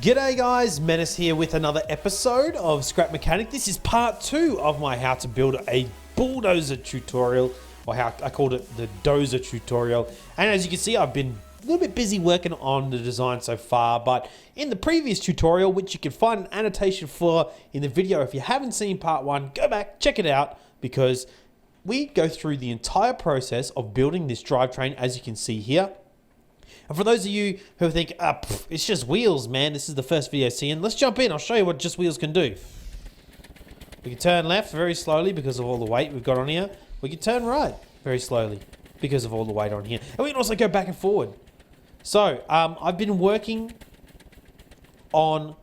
G'day guys, Mennace here with another episode of Scrap Mechanic. This is part 2 of my how to build a bulldozer tutorial, or how I called it the dozer tutorial. And as you can see, I've been a little bit busy working on the design so far, but in the previous tutorial, which you can find an annotation for in the video, if you haven't seen part 1, go back, check it out, because we go through the entire process of building this drivetrain, as you can see here. And for those of you who think, it's just wheels, man, this is the first video seeing, let's jump in. I'll show you what just wheels can do. We can turn left very slowly because of all the weight we've got on here. We can turn right very slowly because of all the weight on here. And we can also go back and forward. So, I've been working on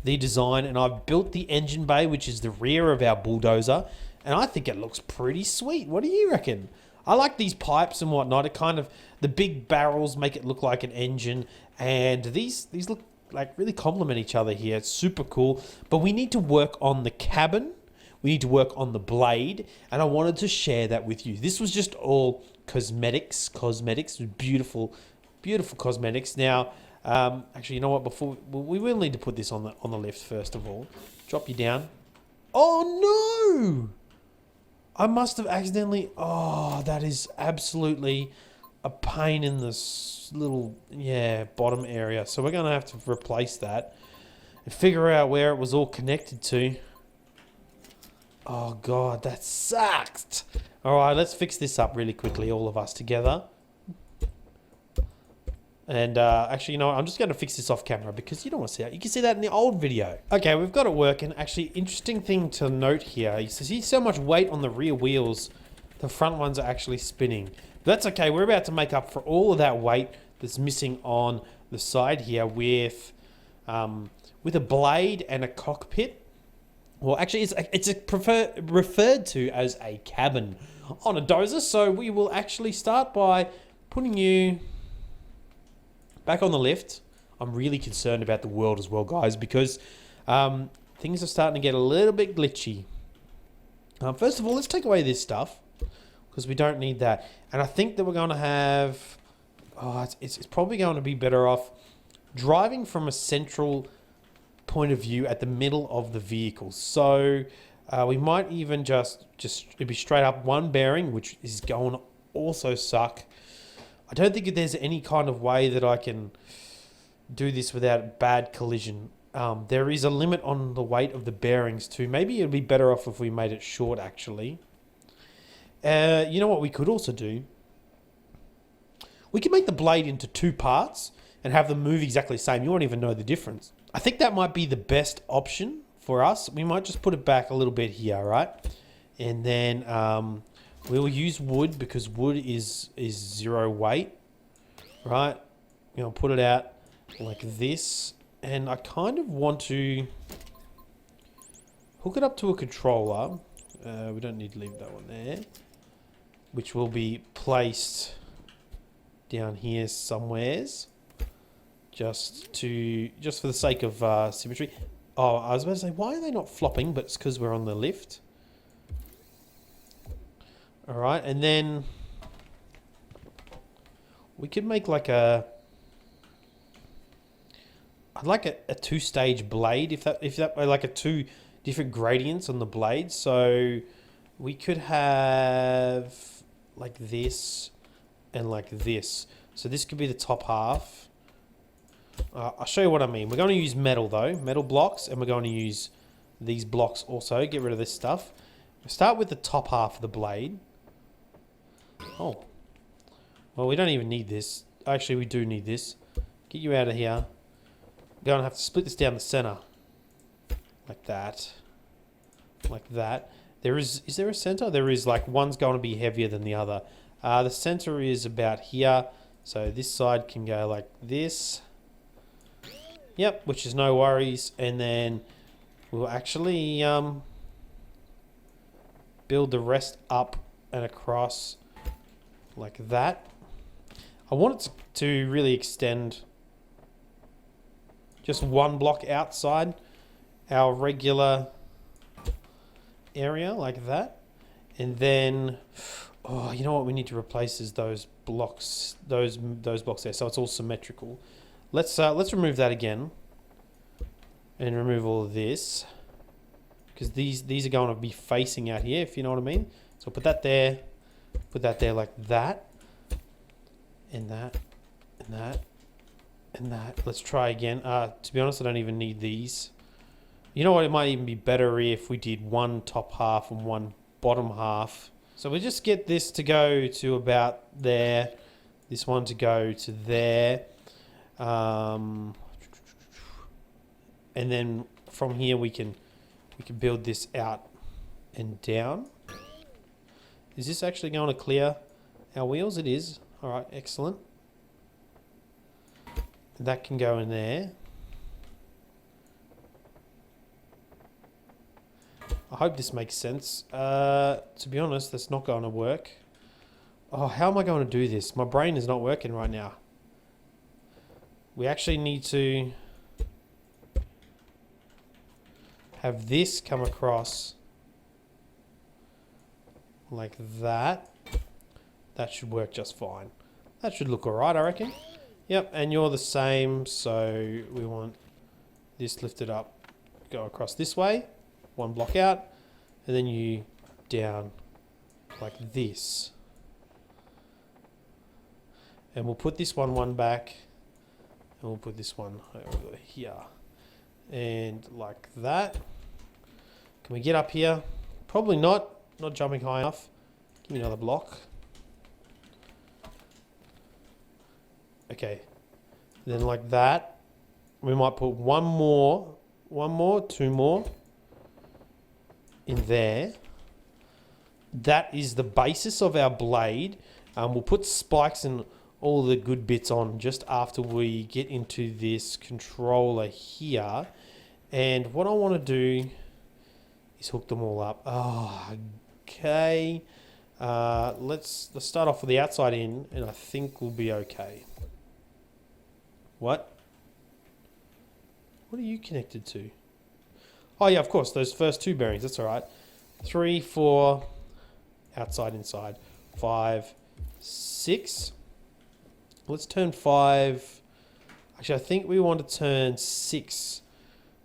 the design, and I've built the engine bay, which is the rear of our bulldozer. And I think it looks pretty sweet. What do you reckon? I like these pipes and whatnot. It kind of, the big barrels make it look like an engine, and these look like really complement each other here. It's super cool, but we need to work on the cabin. We need to work on the blade, and I wanted to share that with you. This was just all cosmetics, beautiful, beautiful cosmetics. Now, actually, you know what? Before we will need to put this on the lift first of all. Drop you down. Oh no! I must have accidentally... Oh, that is absolutely a pain in this little, bottom area. So we're going to have to replace that and figure out where it was all connected to. Oh, God, that sucked. All right, let's fix this up really quickly, all of us together. And actually, you know what? I'm just going to fix this off camera because you don't want to see that. You can see that in the old video. Okay, we've got it working. Actually, interesting thing to note here. You see so much weight on the rear wheels. The front ones are actually spinning. But that's okay. We're about to make up for all of that weight that's missing on the side here with a blade and a cockpit. Well, actually, it's referred to as a cabin on a dozer. So we will actually start by putting you back on the lift. I'm really concerned about the world as well, guys, because things are starting to get a little bit glitchy. First of all, let's take away this stuff because we don't need that. And I think that we're going to have... it's probably going to be better off driving from a central point of view at the middle of the vehicle. So we might even just be straight up one bearing, which is going to also suck. I don't think there's any kind of way that I can do this without bad collision. There is a limit on the weight of the bearings too. Maybe it'd be better off if we made it short, actually. You know what we could also do? We could make the blade into 2 parts and have them move exactly the same. You won't even know the difference. I think that might be the best option for us. We might just put it back a little bit here, right? And then... we'll use wood because wood is 0 weight, right? You know, put it out like this, and I kind of want to hook it up to a controller. We don't need to leave that one there, which will be placed down here somewheres, just for the sake of symmetry. Oh, I was about to say, why are they not flopping? But it's because we're on the lift. Alright, and then we could make like I'd like a 2-stage blade, if that way, like 2 different gradients on the blade. So we could have like this and like this. So this could be the top half. I'll show you what I mean. We're going to use metal though, metal blocks, and we're going to use these blocks also. Get rid of this stuff. We'll start with the top half of the blade. Oh, well, we don't even need this. Actually, we do need this. Get you out of here. We're going to have to split this down the center. Like that. Like that. Is there a center? There is, like, one's going to be heavier than the other. The center is about here. So this side can go like this. Yep, which is no worries. And then we'll actually build the rest up and across like that. I want it to really extend just one block outside our regular area like that. And then, oh, you know what we need to replace is those blocks, those blocks there. So it's all symmetrical. Let's remove that again. and remove all of this, because these are going to be facing out here, if you know what I mean. So put that there like that, and that, and that, and that. Let's try again. To be honest, I don't even need these. You know what? It might even be better if we did one top half and one bottom half. So we just get this to go to about there. This one to go to there. And then from here we can build this out and down. Is this actually going to clear our wheels? It is. All right, excellent. That can go in there. I hope this makes sense. To be honest, that's not going to work. Oh, how am I going to do this? My brain is not working right now. We actually need to have this come across like that. That should work just fine. That should look alright, I reckon. Yep, and you're the same, so we want this lifted up, go across this way, one block out, and then you down like this. And we'll put this one back, and we'll put this one over here. And like that. Can we get up here? Probably not jumping high enough. Give me another block. Okay. Then like that. We might put one more, two more in there. That is the basis of our blade. We'll put spikes and all the good bits on just after we get into this controller here. And what I want to do is hook them all up. Oh, okay. Let's start off with the outside in, and I think we'll be okay. What? What are you connected to? Oh yeah, of course, those first two bearings. That's all right. 3, 4, outside, inside. 5, 6. Let's turn 5. Actually, I think we want to turn 6.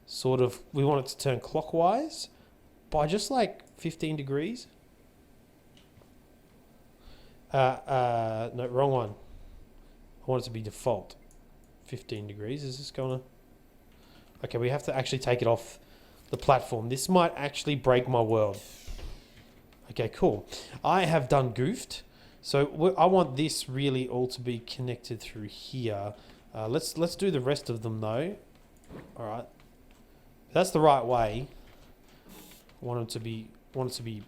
Sort of, we want it to turn clockwise by just like 15 degrees. No, wrong one. I want it to be default. 15 degrees. Is this going to... Okay, we have to actually take it off the platform. This might actually break my world. Okay, cool. I have done goofed. So I want this really all to be connected through here. Let's do the rest of them though. All right. That's the right way. I want it to be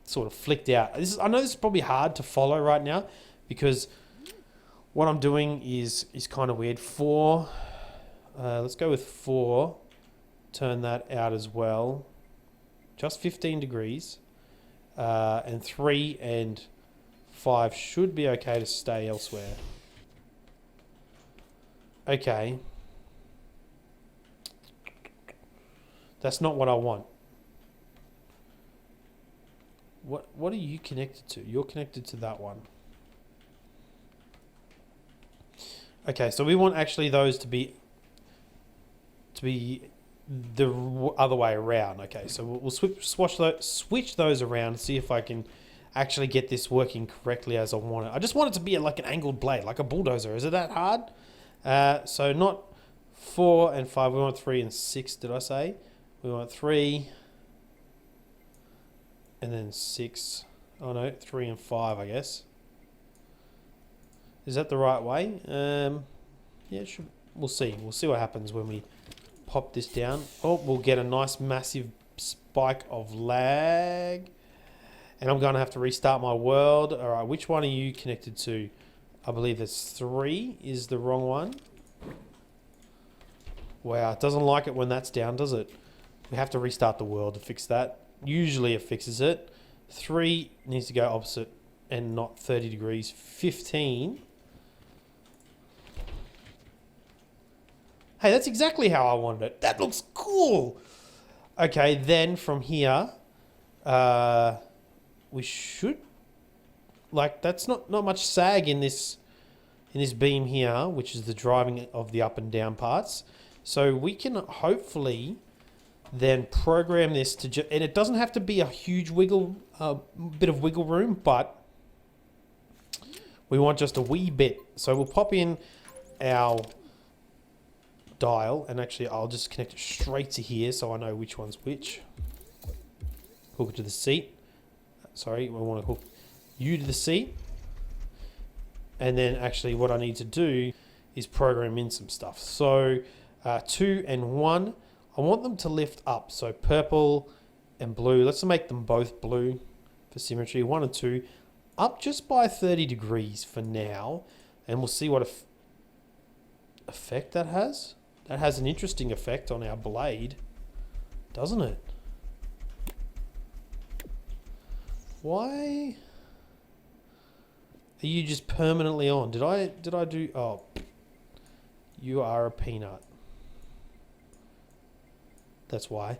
sort of flicked out. I know this is probably hard to follow right now because what I'm doing is kind of weird. 4. Let's go with 4. Turn that out as well. Just 15 degrees. And 3 and 5 should be okay to stay elsewhere. Okay. That's not what I want. What are you connected to? You're connected to that one. Okay, so we want actually those to be the other way around. Okay, so we'll switch those around and see if I can actually get this working correctly as I want it. I just want it to be like an angled blade, like a bulldozer. Is it that hard? So not 4 and 5. We want 3 and 6, did I say? We want 3 and then 6. Oh no, 3 and 5, I guess. Is that the right way? Yeah, it should. We'll see. We'll see what happens when we pop this down. Oh, we'll get a nice massive spike of lag. And I'm going to have to restart my world. All right, which one are you connected to? I believe it's 3 is the wrong one. Wow, it doesn't like it when that's down, does it? We have to restart the world to fix that. Usually it fixes it. 3 needs to go opposite and not 30 degrees. 15. Hey, that's exactly how I wanted it. That looks cool. Okay, then from here, we should, like, that's not much sag in this beam here, which is the driving of the up and down parts. So we can hopefully then program this to and it doesn't have to be a huge bit of wiggle room, but we want just a wee bit. So we'll pop in our dial, and actually I'll just connect it straight to here so I know which one's which. Hook it to the seat. Sorry, we want to hook you to the seat. And then actually what I need to do is program in some stuff. So 2 and 1, I want them to lift up. So purple and blue, let's make them both blue for symmetry. 1 and 2, up just by 30 degrees for now. And we'll see what effect that has. That has an interesting effect on our blade, doesn't it? Why are you just permanently on? Did I do... Oh, you are a peanut. That's why.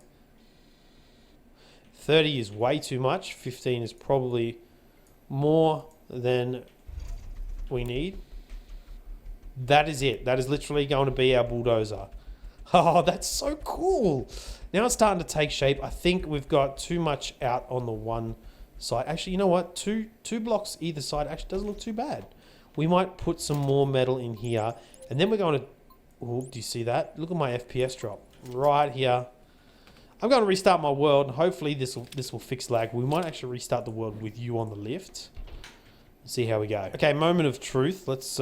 30 is way too much. 15 is probably more than we need. That is it. That is literally going to be our bulldozer. Oh, that's so cool. Now it's starting to take shape. I think we've got too much out on the one side. Actually, you know what? Two blocks either side actually doesn't look too bad. We might put some more metal in here. And then we're going to... Oh, do you see that? Look at my FPS drop. Right here. I'm going to restart my world. And hopefully this will fix lag. We might actually restart the world with you on the lift. See how we go. Okay, moment of truth. Let's...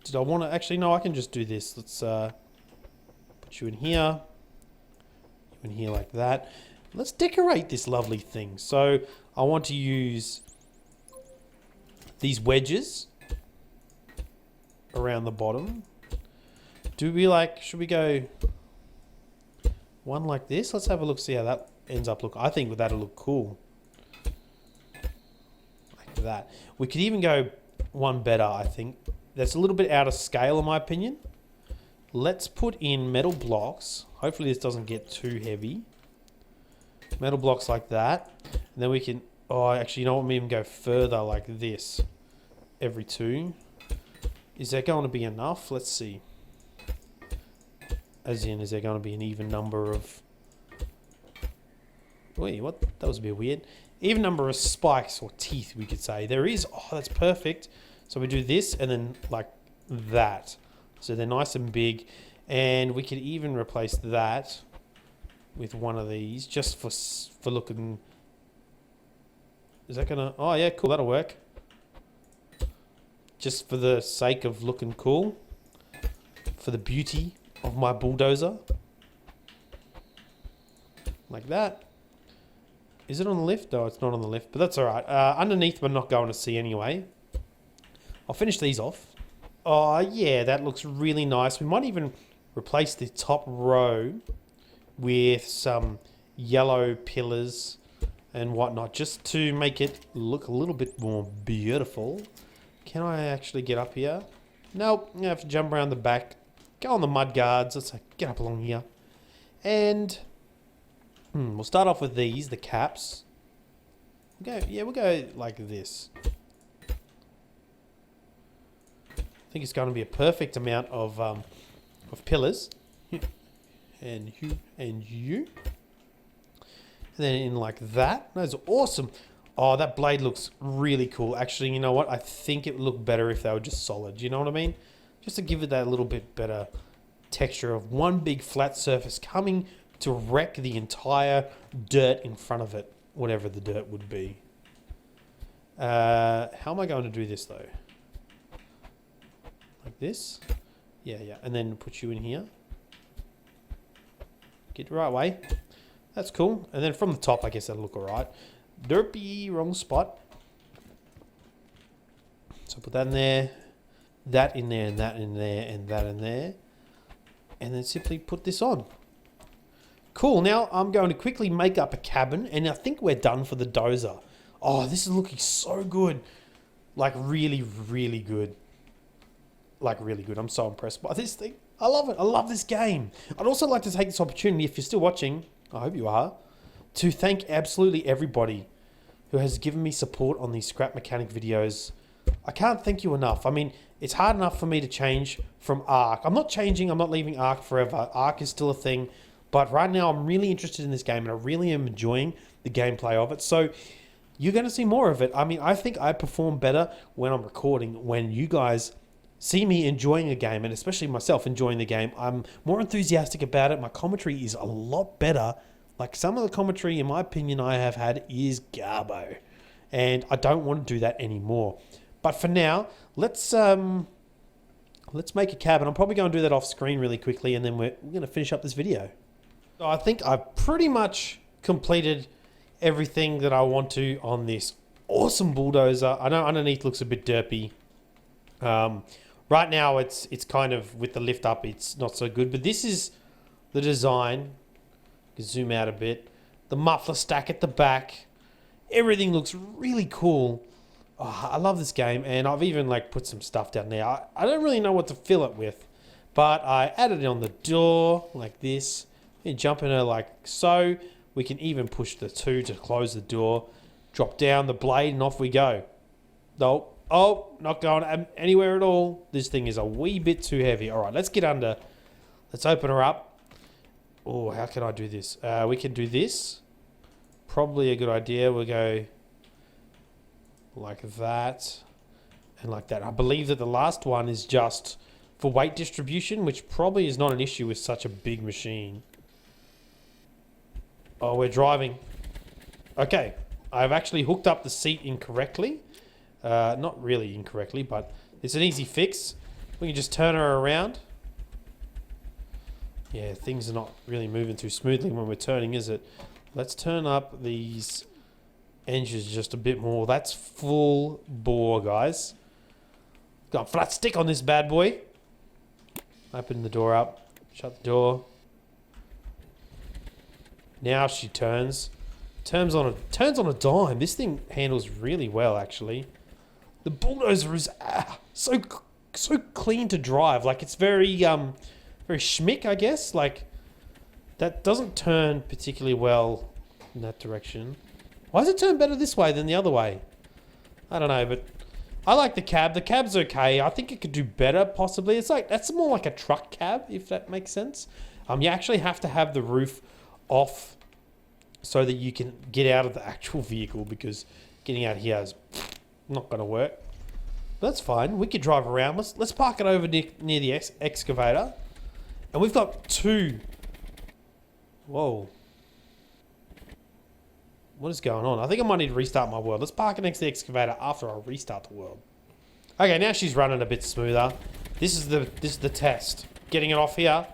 Did I want to... Actually, no, I can just do this. Let's put you in here. You in here like that. Let's decorate this lovely thing. So, I want to use these wedges around the bottom. Do we like... Should we go one like this? Let's have a look, see how that ends up look. I think that'll look cool. Like that. We could even go one better, I think. That's a little bit out of scale in my opinion. Let's put in metal blocks. Hopefully this doesn't get too heavy. Metal blocks like that. And then we can... Oh, actually, you know what? We even go further like this. Every 2. Is that going to be enough? Let's see. As in, is there going to be an even number of... Wait, what? That was a bit weird. Even number of spikes or teeth, we could say. There is... Oh, that's perfect. So we do this and then like that. So they're nice and big. And we could even replace that with one of these just for looking... Is that gonna... Oh yeah, cool, that'll work. Just for the sake of looking cool. For the beauty of my bulldozer. Like that. Is it on the lift? No, it's not on the lift, but that's alright. Underneath we're not going to see anyway. I'll finish these off. Oh, yeah, that looks really nice. We might even replace the top row with some yellow pillars and whatnot, just to make it look a little bit more beautiful. Can I actually get up here? Nope, I have to jump around the back. Go on the mud guards. Let's get up along here. And we'll start off with these, the caps. We'll go like this. I think it's going to be a perfect amount of pillars. And you. And you. And then in like that. That's awesome. Oh, that blade looks really cool. Actually, you know what? I think it would look better if they were just solid. You know what I mean? Just to give it that little bit better texture of one big flat surface coming to wreck the entire dirt in front of it. Whatever the dirt would be. How am I going to do this though? Like this? Yeah. And then put you in here. Get the right way. That's cool. And then from the top, I guess that'll look alright. Derpy, wrong spot. So put that in there. That in there, and that in there, and that in there. And then simply put this on. Cool. Now I'm going to quickly make up a cabin. And I think we're done for the dozer. Oh, this is looking so good. Like really, really good. Like really good. I'm so impressed by this thing. I love it. I love this game. I'd also like to take this opportunity, if you're still watching, I hope you are, to thank absolutely everybody who has given me support on these scrap mechanic videos. I can't thank you enough. I mean, it's hard enough for me to change from Ark. I'm not changing, I'm not leaving Ark forever. Ark is still a thing, but right now I'm really interested in this game and I really am enjoying the gameplay of it. So you're going to see more of it. I mean, I think I perform better when I'm recording, when you guys see me enjoying a game, and especially myself enjoying the game. I'm more enthusiastic about it. My commentary is a lot better. Like, some of the commentary, in my opinion, I have had is garbo, and I don't want to do that anymore. But for now, let's make a cabin. I'm probably going to do that off screen really quickly, and then we're going to finish up this video. So I think I've pretty much completed everything that I want to on this awesome bulldozer. I know underneath looks a bit derpy. Right now it's kind of, with the lift up, it's not so good, but this is the design. Zoom out a bit. The muffler stack at the back. Everything looks really cool. Oh, I love this game, and I've even like put some stuff down there. I don't really know what to fill it with, but I added it on the door like this. You jump in there like so. We can even push the 2 to close the door. Drop down the blade and off we go. Nope. Oh, not going anywhere at all. This thing is a wee bit too heavy. All right, let's get under. Let's open her up. Oh, how can I do this? We can do this. Probably a good idea. We'll go like that and like that. I believe that the last one is just for weight distribution, which probably is not an issue with such a big machine. Oh, we're driving. Okay, I've actually hooked up the seat incorrectly. Not really incorrectly, but it's an easy fix. We can just turn her around. Yeah, things are not really moving too smoothly when we're turning, is it? Let's turn up these engines just a bit more. That's full bore, guys. Got a flat stick on this bad boy. Open the door up. Shut the door. Now she turns. Turns on a dime. This thing handles really well, actually. The bulldozer is so clean to drive. Like, it's very schmick, I guess. Like, that doesn't turn particularly well in that direction. Why does it turn better this way than the other way? I don't know, but I like the cab. The cab's okay. I think it could do better, possibly. It's like, that's more like a truck cab, if that makes sense. You actually have to have the roof off so that you can get out of the actual vehicle, because getting out here is not going to work. But that's fine. We could drive around. Let's park it over near the excavator. And we've got 2. Whoa. What is going on? I think I might need to restart my world. Let's park it next to the excavator after I restart the world. Okay, now she's running a bit smoother. This is the test. Getting it off here.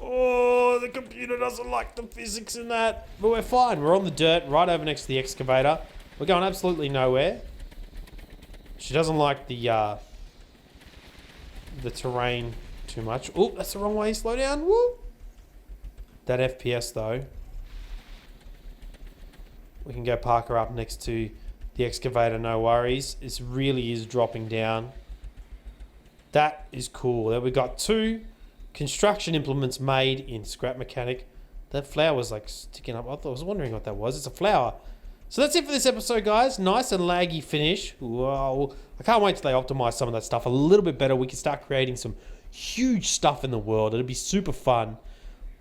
Oh, the computer doesn't like the physics in that. But we're fine. We're on the dirt right over next to the excavator. We're going absolutely nowhere. She doesn't like the terrain too much. Oh, that's the wrong way. Slow down. Woo! That FPS though. We can go park her up next to the excavator, no worries. It really is dropping down. That is cool. There we got 2 construction implements made in Scrap Mechanic. That flower was like sticking up. I was wondering what that was. It's a flower. So that's it for this episode, guys. Nice and laggy finish. Wow. I can't wait till they optimize some of that stuff a little bit better. We can start creating some huge stuff in the world. It'll be super fun.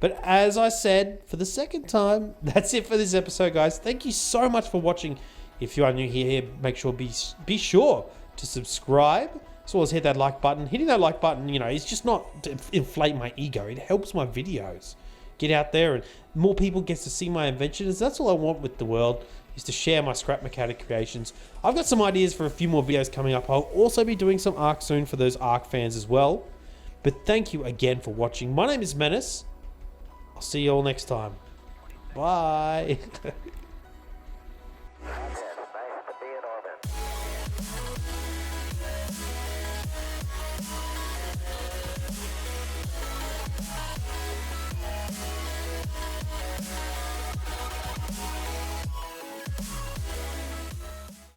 But as I said, for the second time, that's it for this episode, guys. Thank you so much for watching. If you are new here, make sure be sure to subscribe, as well as hit that like button. Hitting that like button, it's just not to inflate my ego. It helps my videos get out there, and more people get to see my inventions. That's all I want with the world, is to share my Scrap Mechanic creations. I've got some ideas for a few more videos coming up. I'll also be doing some Ark soon for those Ark fans as well. But thank you again for watching. My name is Mennace. I'll see you all next time. Bye.